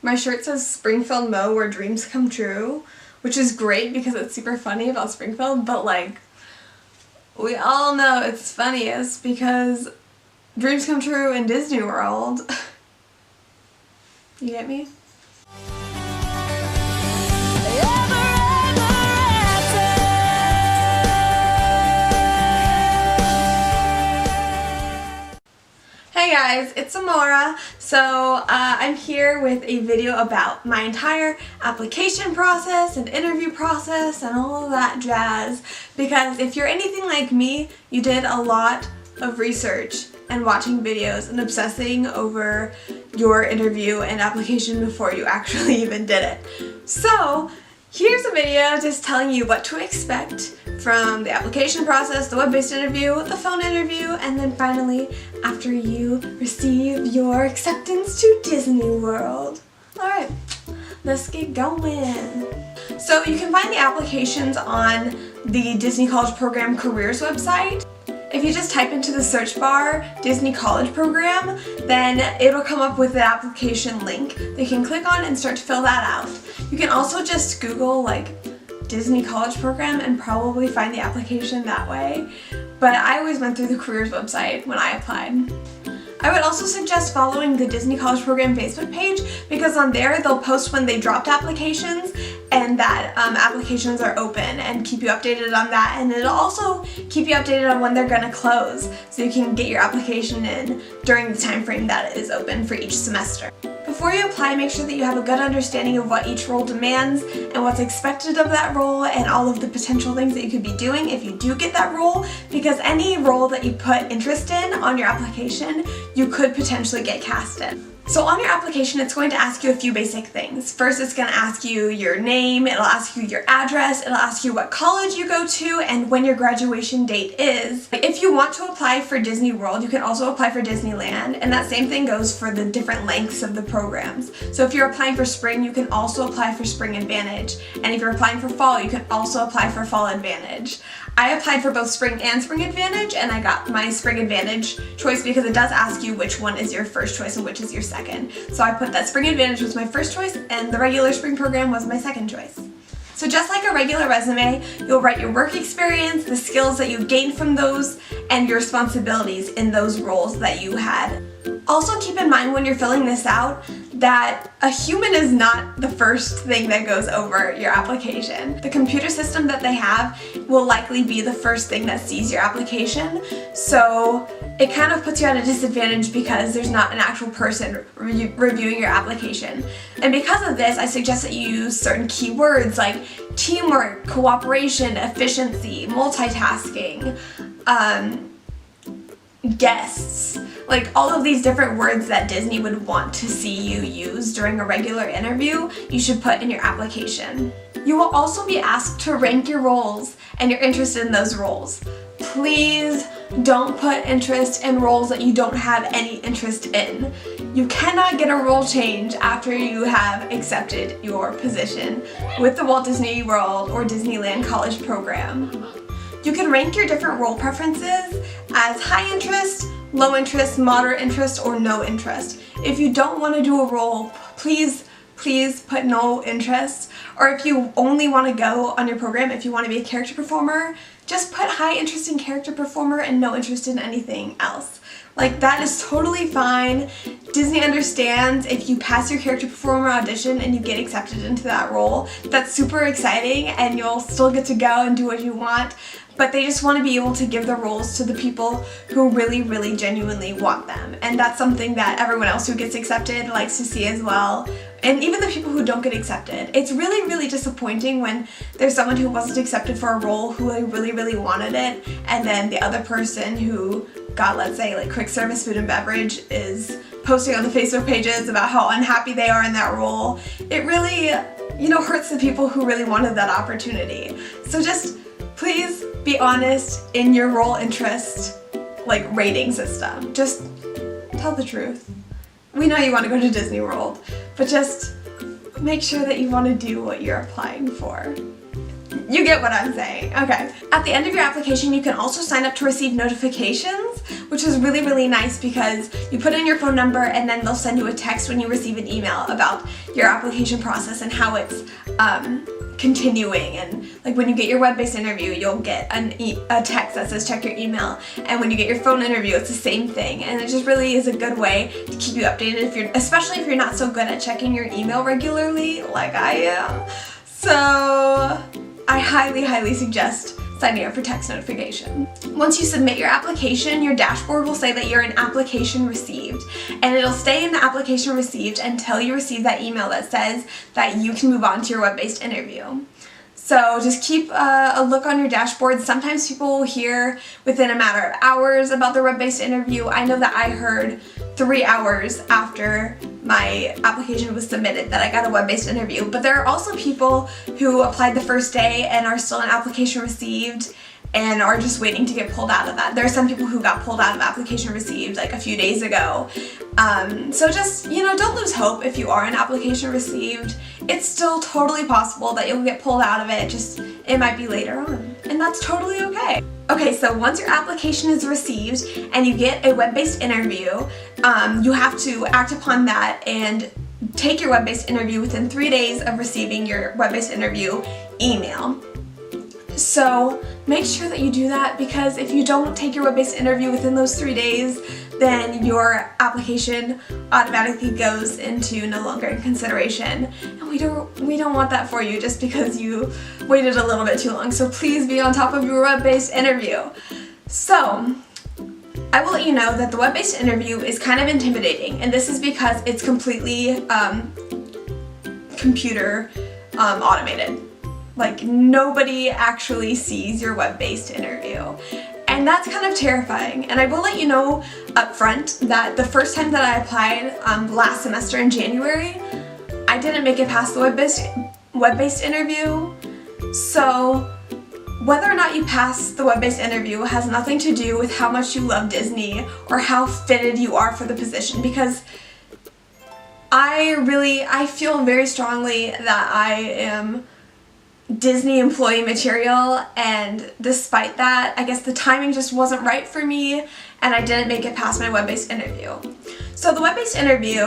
My shirt says Springfield Mo, where dreams come true, which is great because it's super funny about Springfield, but like, we all know it's funniest because dreams come true in Disney World. You get me? Hey guys, it's Amora. So I'm here with a video about my entire application process and interview process and all of that jazz, because if you're anything like me, you did a lot of research and watching videos and obsessing over your interview and application before you actually even did it. So here's a video just telling you what to expect from the application process, the web-based interview, the phone interview, and then finally after you receive your acceptance to Disney World. Alright, let's get going. So you can find the applications on the Disney College Program Careers website. If you just type into the search bar Disney College Program, then it'll come up with the application link that you can click on and start to fill that out. You can also just Google like Disney College Program and probably find the application that way, but I always went through the careers website when I applied. I would also suggest following the Disney College Program Facebook page, because on there they'll post when they dropped applications and that applications are open, and keep you updated on that, and it'll also keep you updated on when they're gonna close so you can get your application in during the time frame that is open for each semester. Before you apply, make sure that you have a good understanding of what each role demands and what's expected of that role and all of the potential things that you could be doing if you do get that role, because any role that you put interest in on your application, you could potentially get cast in. So on your application, it's going to ask you a few basic things. First, it's going to ask you your name, it'll ask you your address, it'll ask you what college you go to, and when your graduation date is. If you want to apply for Disney World, you can also apply for Disneyland, and that same thing goes for the different lengths of the programs. So if you're applying for spring, you can also apply for Spring Advantage, and if you're applying for fall, you can also apply for Fall Advantage. I applied for both Spring and Spring Advantage, and I got my Spring Advantage choice because it does ask you which one is your first choice and which is your second. So I put that Spring Advantage was my first choice and the regular spring program was my second choice. So just like a regular resume, you'll write your work experience, the skills that you gained from those, and your responsibilities in those roles that you had. Also keep in mind when you're filling this out that a human is not the first thing that goes over your application. The computer system that they have will likely be the first thing that sees your application, so it kind of puts you at a disadvantage because there's not an actual person reviewing your application. And because of this, I suggest that you use certain keywords like teamwork, cooperation, efficiency, multitasking, guests, like all of these different words that Disney would want to see you use during a regular interview, you should put in your application. You will also be asked to rank your roles and your interest in those roles. Please don't put interest in roles that you don't have any interest in. You cannot get a role change after you have accepted your position with the Walt Disney World or Disneyland College Program. You can rank your different role preferences as high interest, low interest, moderate interest, or no interest. If you don't want to do a role, please put no interest. Or if you only want to go on your program, if you want to be a character performer, just put high interest in character performer and no interest in anything else. Like, that is totally fine. Disney understands if you pass your character performer audition and you get accepted into that role. That's super exciting and you'll still get to go and do what you want. But they just want to be able to give the roles to the people who really genuinely want them. And that's something that everyone else who gets accepted likes to see as well. And even the people who don't get accepted. It's really disappointing when there's someone who wasn't accepted for a role who really wanted it, and then the other person who got, let's say, like quick service food and beverage is posting on the Facebook pages about how unhappy they are in that role. It really, hurts the people who really wanted that opportunity. So just please be honest in your role interest, like, rating system. Just tell the truth. We know you want to go to Disney World, but just make sure that you want to do what you're applying for. You get what I'm saying. Okay. At the end of your application, you can also sign up to receive notifications, which is really, really nice because you put in your phone number and then they'll send you a text when you receive an email about your application process and how it's continuing. And like when you get your web-based interview, you'll get a text that says check your email, and when you get your phone interview, it's the same thing. And it just really is a good way to keep you updated, especially if you're not so good at checking your email regularly like I am. So I highly, highly suggest signing up for text notification. Once you submit your application, your dashboard will say that you're an application received, and it'll stay in the application received until you receive that email that says that you can move on to your web-based interview. So just keep a look on your dashboard. Sometimes people will hear within a matter of hours about their web-based interview. I know that I heard 3 hours after my application was submitted that I got a web-based interview. But there are also people who applied the first day and are still an application received and are just waiting to get pulled out of that. There are some people who got pulled out of application received like a few days ago. So just, don't lose hope if you are an application received. It's still totally possible that you'll get pulled out of it, just it might be later on, and that's totally okay. Okay, so once your application is received and you get a web-based interview, you have to act upon that and take your web-based interview within 3 days of receiving your web-based interview email. So make sure that you do that, because if you don't take your web-based interview within those 3 days, then your application automatically goes into no longer in consideration, and we don't want that for you just because you waited a little bit too long. So please be on top of your web-based interview. So I will let you know that the web-based interview is kind of intimidating, and this is because it's completely computer automated. Like, nobody actually sees your web-based interview. And that's kind of terrifying. And I will let you know up front that the first time that I applied last semester in January, I didn't make it past the web-based interview. So whether or not you pass the web-based interview has nothing to do with how much you love Disney or how fitted you are for the position, because I feel very strongly that I am Disney employee material, and despite that, I guess the timing just wasn't right for me and I didn't make it past my web-based interview. So the web-based interview,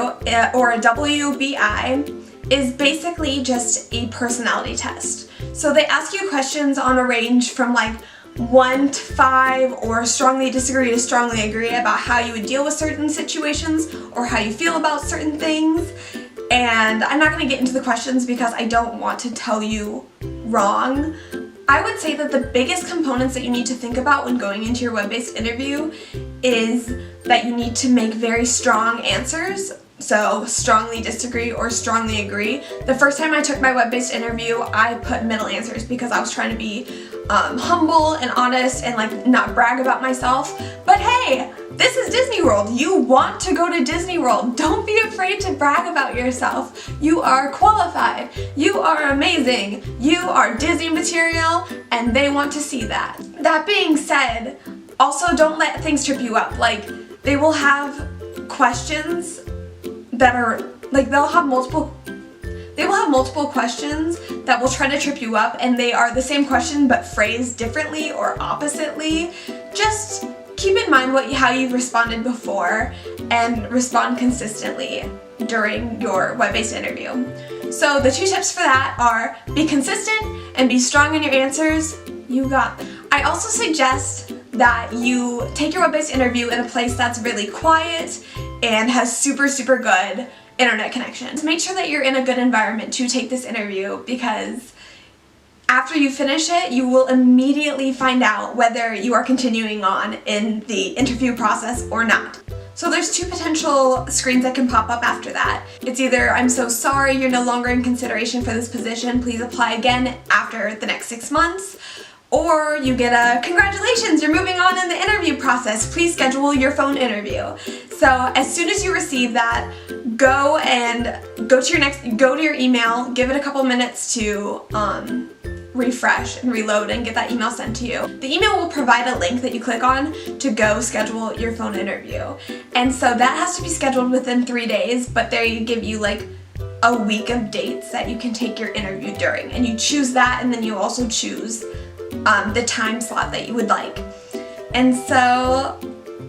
or a WBI, is basically just a personality test. So they ask you questions on a range from like 1 to 5, or strongly disagree to strongly agree, about how you would deal with certain situations or how you feel about certain things. And I'm not going to get into the questions because I don't want to tell you wrong. I would say that the biggest components that you need to think about when going into your web-based interview is that you need to make very strong answers. So strongly disagree or strongly agree. The first time I took my web-based interview, I put middle answers because I was trying to be humble and honest and like not brag about myself. But hey, this is Disney World. You want to go to Disney World. Don't be afraid to brag about yourself. You are qualified. You are amazing. You are Disney material, and they want to see that. That being said, also don't let things trip you up. Like, they will have questions that are like, they will have multiple questions that will try to trip you up, and they are the same question but phrased differently or oppositely. Just keep in mind how you've responded before and respond consistently during your web-based interview. So the 2 tips for that are be consistent and be strong in your answers. You got them. I also suggest that you take your web-based interview in a place that's really quiet and has super, super good internet connection. Make sure that you're in a good environment to take this interview, because after you finish it, you will immediately find out whether you are continuing on in the interview process or not. So there's 2 potential screens that can pop up after that. It's either, I'm so sorry, you're no longer in consideration for this position, please apply again after the next 6 months. Or you get a, congratulations, you're moving on in the interview process, please schedule your phone interview. So as soon as you receive that, go to your email, give it a couple minutes to refresh and reload and get that email sent to you. The email will provide a link that you click on to go schedule your phone interview. And so that has to be scheduled within 3 days, but they give you like a week of dates that you can take your interview during. And you choose that, and then you also choose the time slot that you would like. And so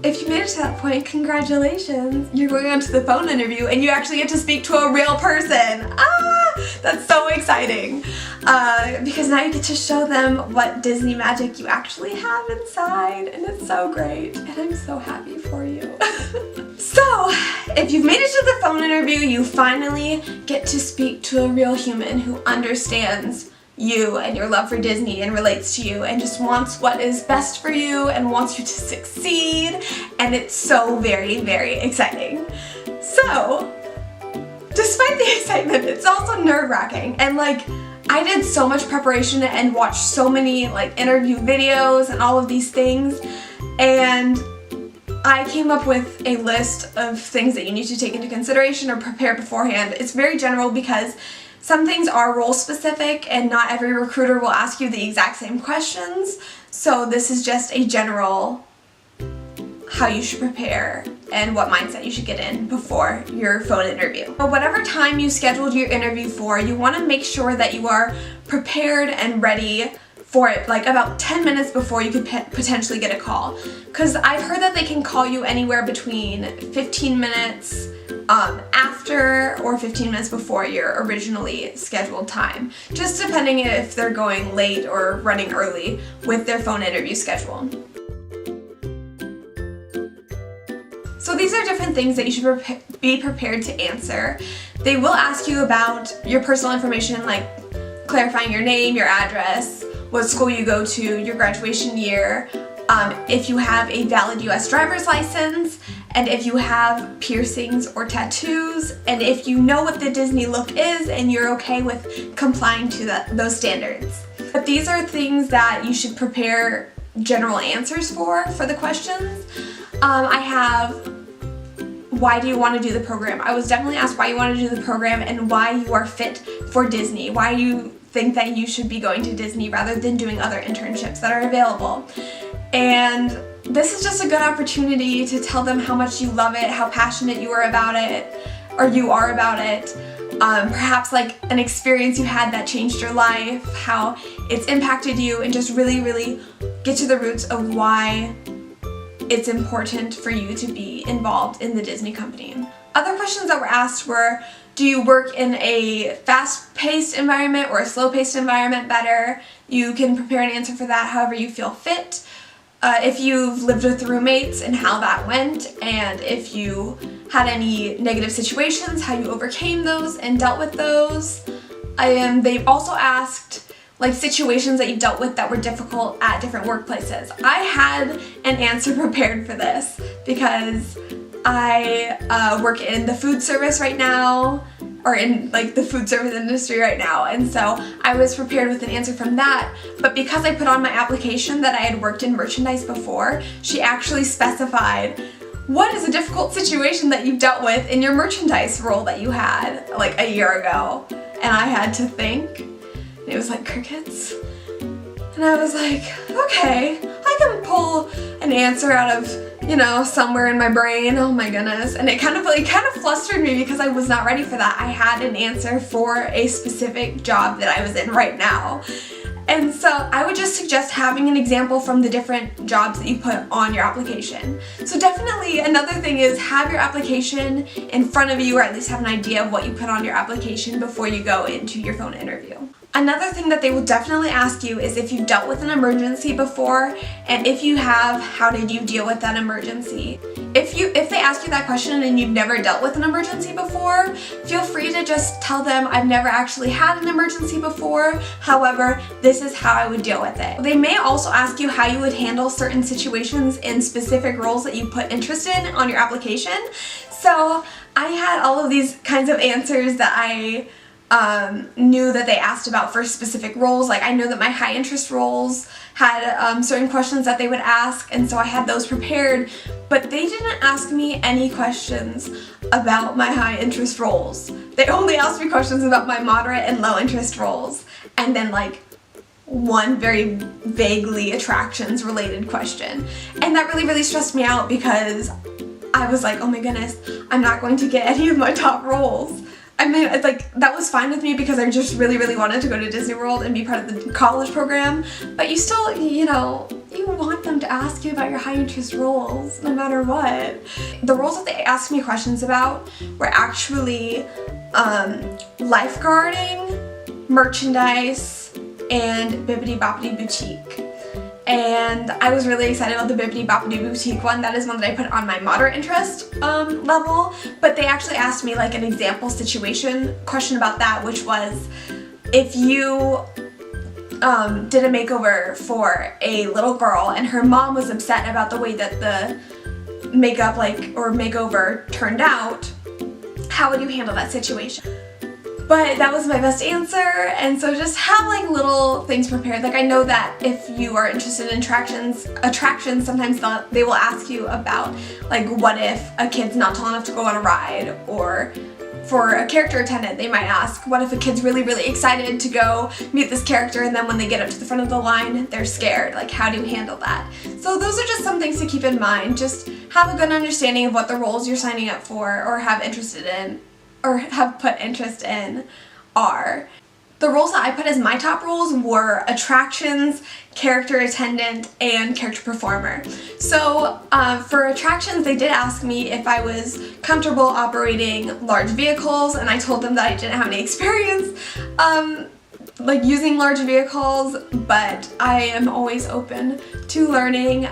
if you made it to that point, congratulations! You're going on to the phone interview and you actually get to speak to a real person! That's so exciting! Because now you get to show them what Disney magic you actually have inside, and it's so great, and I'm so happy for you. So, if you've made it to the phone interview, you finally get to speak to a real human who understands you and your love for Disney and relates to you and just wants what is best for you and wants you to succeed, and it's so very, very exciting. So, despite the excitement, it's also nerve-wracking, and I did so much preparation and watched so many interview videos and all of these things, and I came up with a list of things that you need to take into consideration or prepare beforehand. It's very general because some things are role specific and not every recruiter will ask you the exact same questions. So this is just a general how you should prepare and what mindset you should get in before your phone interview. But whatever time you scheduled your interview for, you want to make sure that you are prepared and ready for it about 10 minutes before you could potentially get a call. Because I've heard that they can call you anywhere between 15 minutes after or 15 minutes before your originally scheduled time, just depending if they're going late or running early with their phone interview schedule. So these are different things that you should be prepared to answer. They will ask you about your personal information, like clarifying your name, your address, what school you go to, your graduation year, if you have a valid US driver's license, and if you have piercings or tattoos, and if you know what the Disney look is and you're okay with complying to those standards. But these are things that you should prepare general answers for the questions. I have, why do you want to do the program? I was definitely asked why you want to do the program and why you are fit for Disney, why you think that you should be going to Disney rather than doing other internships that are available. And this is just a good opportunity to tell them how much you love it, how passionate you are about it, or you are about it. Perhaps an experience you had that changed your life, how it's impacted you, and just really, really get to the roots of why it's important for you to be involved in the Disney company. Other questions that were asked were, do you work in a fast-paced environment or a slow-paced environment better? You can prepare an answer for that however you feel fit. If you've lived with roommates and how that went, and if you had any negative situations, how you overcame those and dealt with those. They also asked situations that you dealt with that were difficult at different workplaces. I had an answer prepared for this because I work in the food service right now, or in the food service industry right now, and so I was prepared with an answer from that. But because I put on my application that I had worked in merchandise before, she actually specified, what is a difficult situation that you've dealt with in your merchandise role that you had a year ago? And I had to think, and it was crickets. And I was like, okay, I can pull an answer out of somewhere in my brain. Oh my goodness. And it kind of flustered me because I was not ready for that. I had an answer for a specific job that I was in right now. And so I would just suggest having an example from the different jobs that you put on your application. So definitely another thing is have your application in front of you, or at least have an idea of what you put on your application before you go into your phone interview. Another thing that they will definitely ask you is if you've dealt with an emergency before, and if you have, how did you deal with that emergency? If they ask you that question and you've never dealt with an emergency before, feel free to just tell them, I've never actually had an emergency before, however, this is how I would deal with it. They may also ask you how you would handle certain situations in specific roles that you put interest in on your application. So I had all of these kinds of answers that I knew that they asked about for specific roles. I know that my high interest roles had certain questions that they would ask, and so I had those prepared, but they didn't ask me any questions about my high interest roles. They only asked me questions about my moderate and low interest roles, and then one very vaguely attractions related question. And that really, really stressed me out because I was like, oh my goodness, I'm not going to get any of my top roles. I mean, it's like, that was fine with me because I just really, really wanted to go to Disney World and be part of the college program, but you still, you know, you want them to ask you about your high interest roles, no matter what. The roles that they asked me questions about were actually lifeguarding, merchandise, and Bibbidi Bobbidi Boutique. And I was really excited about the Bibbidi Bobbidi Boutique one. That is one that I put on my moderate interest level, but they actually asked me like an example situation question about that, which was if you did a makeover for a little girl and her mom was upset about the way that the makeup or makeover turned out, how would you handle that situation? But that was my best answer, and so just have like little things prepared. Like I know that if you are interested in attractions, sometimes they will ask you about like what if a kid's not tall enough to go on a ride, or for a character attendant they might ask what if a kid's really, really excited to go meet this character and then when they get up to the front of the line they're scared. Like how do you handle that? So those are just some things to keep in mind. Just have a good understanding of what the roles you're signing up for or have put interest in are. The roles that I put as my top roles were attractions, character attendant, and character performer. So for attractions, they did ask me if I was comfortable operating large vehicles, and I told them that I didn't have any experience like using large vehicles, but I am always open to learning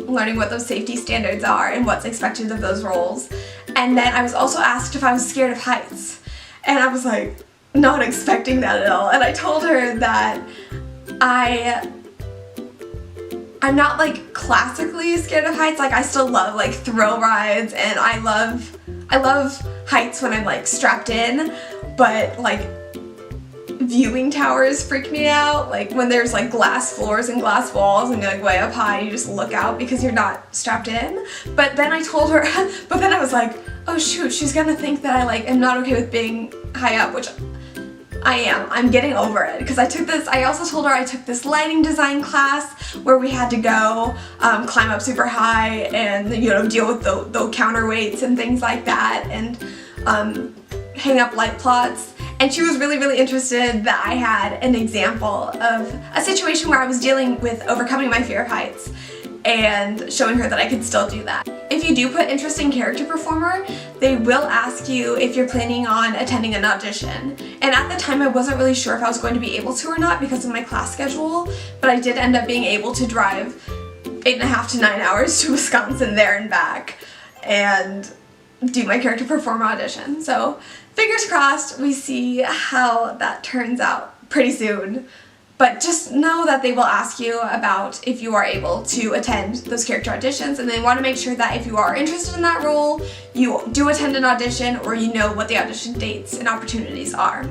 what those safety standards are and what's expected of those roles. And then I was also asked if I was scared of heights, and I was like not expecting that at all. And I told her that I'm not like classically scared of heights. Like I still love like thrill rides, and I love heights when I'm like strapped in, but like viewing towers freak me out. Like when there's like glass floors and glass walls and you're like way up high, you just look out because you're not strapped in. But then I told her, but then I was like, oh shoot, she's gonna think that I like am not okay with being high up, which I am. I'm getting over it because I also told her I took this lighting design class where we had to go climb up super high and, you know, deal with the counterweights and things like that, and hang up light plots. And she was really, really interested that I had an example of a situation where I was dealing with overcoming my fear of heights and showing her that I could still do that. If you do put interest in character performer, they will ask you if you're planning on attending an audition. And at the time I wasn't really sure if I was going to be able to or not because of my class schedule, but I did end up being able to drive 8.5 to 9 hours to Wisconsin there and back and do my character performer audition. So fingers crossed, we see how that turns out pretty soon. But just know that they will ask you about if you are able to attend those character auditions, and they want to make sure that if you are interested in that role, you do attend an audition or you know what the audition dates and opportunities are.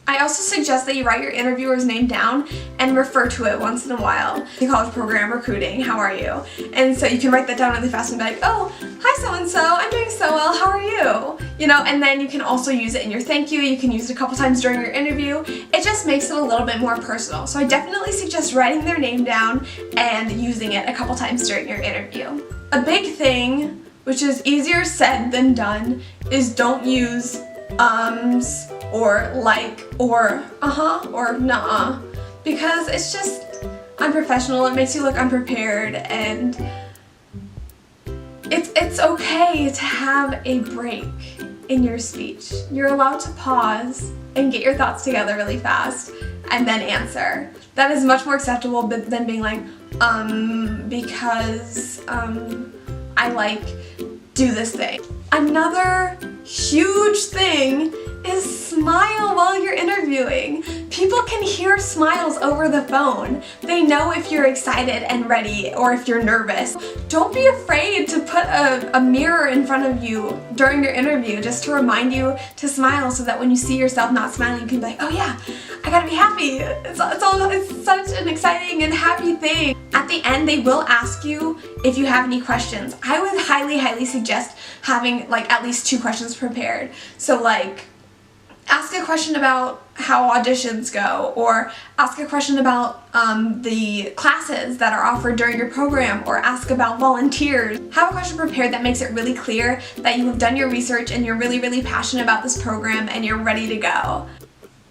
I also suggest that you write your interviewer's name down and refer to it once in a while. The college program recruiting, how are you? And so you can write that down really fast and be like, oh, hi so-and-so, I'm doing so well, how are you? You know, and then you can also use it in your thank you. You can use it a couple times during your interview. It just makes it a little bit more personal. So I definitely suggest writing their name down and using it a couple times during your interview. A big thing, which is easier said than done, is don't use ums or like or uh-huh or nah, because it's just unprofessional. It makes you look unprepared, and it's okay to have a break in your speech. You're allowed to pause and get your thoughts together really fast and then answer. That is much more acceptable than being like because I like do this thing. Another huge thing is smile while you're interviewing. People can hear smiles over the phone. They know if you're excited and ready or if you're nervous. Don't be afraid to put a mirror in front of you during your interview just to remind you to smile, so that when you see yourself not smiling, you can be like, oh yeah, I gotta be happy. It's such an exciting and happy thing. At the end, they will ask you if you have any questions. I would highly, highly suggest having like at least 2 questions prepared. So like, ask a question about how auditions go, or ask a question about the classes that are offered during your program, or ask about volunteers. Have a question prepared that makes it really clear that you have done your research and you're really, really passionate about this program and you're ready to go.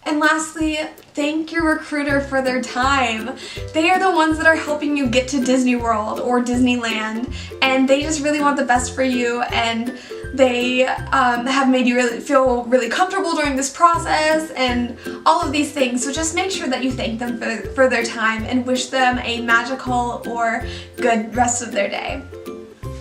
And lastly, thank your recruiter for their time. They are the ones that are helping you get to Disney World or Disneyland, and they just really want the best for you, and they have made you feel really comfortable during this process and all of these things. So just make sure that you thank them for their time and wish them a magical or good rest of their day.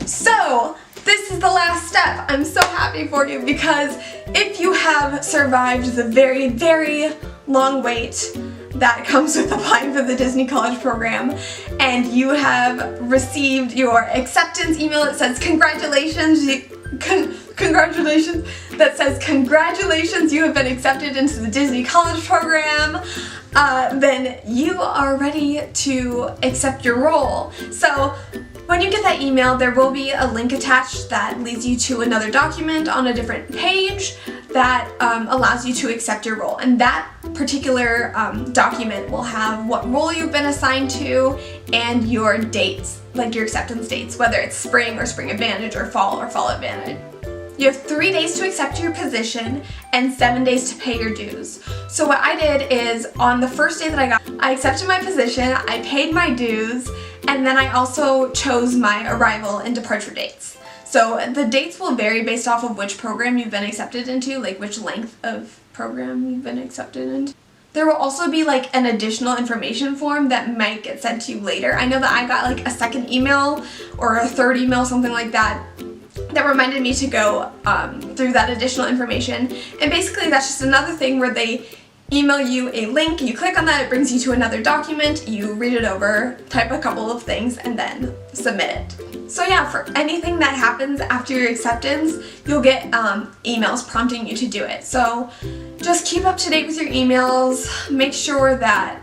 So, this is the last step. I'm so happy for you, because if you have survived the very, very long wait that comes with applying for the Disney College program, and you have received your acceptance email that says congratulations, that says congratulations, you have been accepted into the Disney College program, then you are ready to accept your role. So when you get that email, there will be a link attached that leads you to another document on a different page that allows you to accept your role. And that particular document will have what role you've been assigned to and your dates, like your acceptance dates, whether it's spring or spring advantage or fall advantage. You have 3 days to accept your position and 7 days to pay your dues. So what I did is, on the first day that I accepted my position, I paid my dues, and then I also chose my arrival and departure dates. So the dates will vary based off of which program you've been accepted into, like which length of program you've been accepted into. There will also be like an additional information form that might get sent to you later. I know that I got like a second email or a third email, something like that, that reminded me to go through that additional information. And basically that's just another thing where they email you a link, you click on that, it brings you to another document, you read it over, type a couple of things, and then submit it. So yeah, for anything that happens after your acceptance, you'll get emails prompting you to do it. So just keep up to date with your emails, make sure that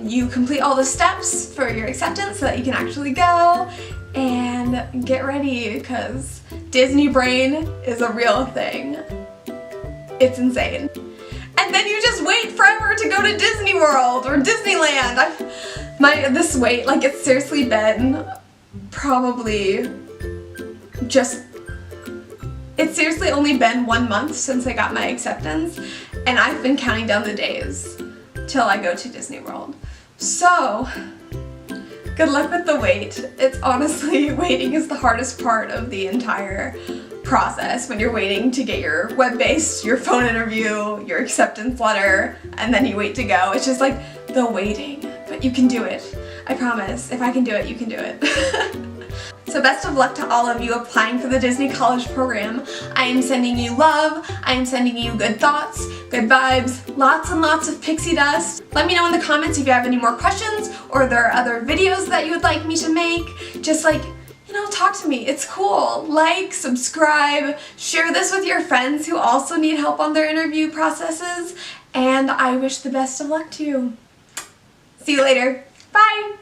you complete all the steps for your acceptance so that you can actually go, and get ready, because Disney brain is a real thing. It's insane. And then you just wait forever to go to Disney World or Disneyland. This wait, like, it's seriously been it's seriously only been 1 month since I got my acceptance, and I've been counting down the days till I go to Disney World. So, good luck with the wait. It's honestly, waiting is the hardest part of the entire process, when you're waiting to get your web-based, your phone interview, your acceptance letter, and then you wait to go. It's just like the waiting, but you can do it. I promise. If I can do it, you can do it. So best of luck to all of you applying for the Disney College program. I am sending you love, I am sending you good thoughts, good vibes, lots and lots of pixie dust. Let me know in the comments if you have any more questions, or there are other videos that you would like me to make. Just like, you know, talk to me. It's cool. Like, subscribe, share this with your friends who also need help on their interview processes, and I wish the best of luck to you. See you later. Bye!